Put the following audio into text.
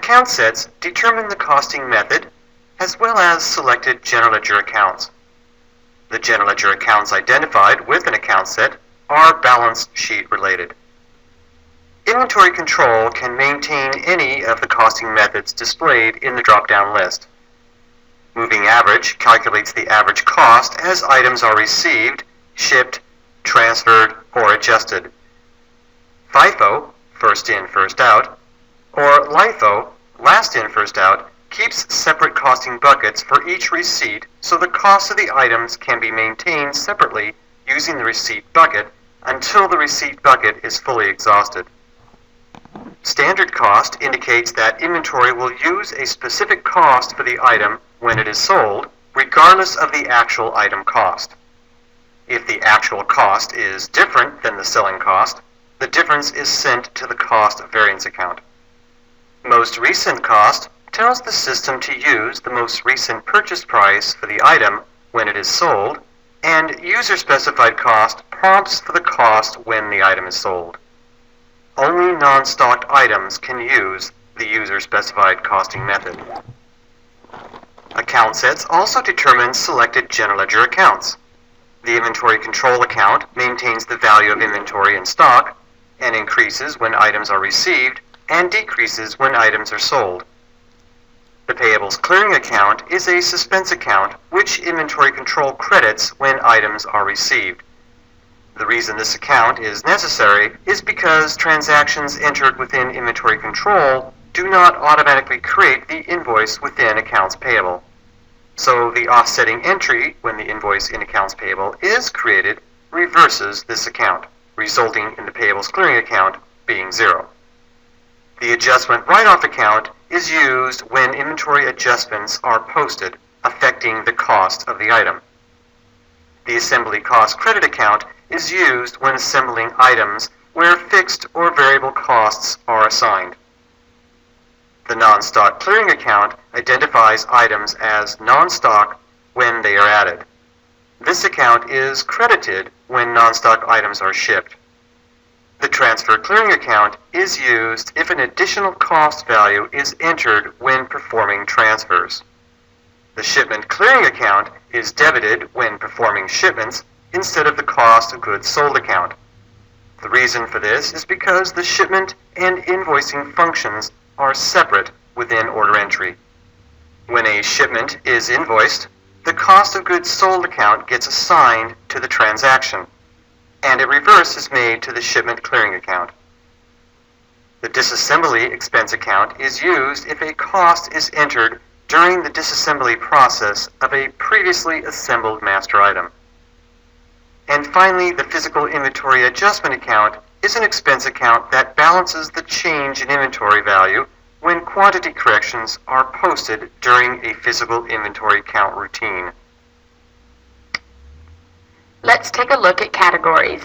Account sets determine the costing method as well as selected general ledger accounts. The general ledger accounts identified with an account set are balance sheet related. Inventory control can maintain any of the costing methods displayed in the drop-down list. Moving average calculates the average cost as items are received, shipped, transferred, or adjusted. FIFO, first in, first out, or LIFO, last in, first out, keeps separate costing buckets for each receipt so the cost of the items can be maintained separately using the receipt bucket until the receipt bucket is fully exhausted. Standard cost indicates that inventory will use a specific cost for the item when it is sold, regardless of the actual item cost. If the actual cost is different than the selling cost, the difference is sent to the cost variance account. Most recent cost tells the system to use the most recent purchase price for the item when it is sold, and user-specified cost prompts for the cost when the item is sold. Only non-stocked items can use the user-specified costing method. Account sets also determine selected general ledger accounts. The inventory control account maintains the value of inventory in stock and increases when items are received and decreases when items are sold. The payables clearing account is a suspense account which inventory control credits when items are received. The reason this account is necessary is because transactions entered within inventory control do not automatically create the invoice within accounts payable. So the offsetting entry when the invoice in accounts payable is created reverses this account, resulting in the payables clearing account being 0. The adjustment write-off account is used when inventory adjustments are posted, affecting the cost of the item. The assembly cost credit account is used when assembling items where fixed or variable costs are assigned. The non-stock clearing account identifies items as non-stock when they are added. This account is credited when non-stock items are shipped. The transfer clearing account is used if an additional cost value is entered when performing transfers. The shipment clearing account is debited when performing shipments instead of the cost of goods sold account. The reason for this is because the shipment and invoicing functions are separate within order entry. When a shipment is invoiced, the cost of goods sold account gets assigned to the transaction, and a reverse is made to the shipment clearing account. The disassembly expense account is used if a cost is entered during the disassembly process of a previously assembled master item. And finally, the physical inventory adjustment account is an expense account that balances the change in inventory value when quantity corrections are posted during a physical inventory count routine. Let's take a look at categories.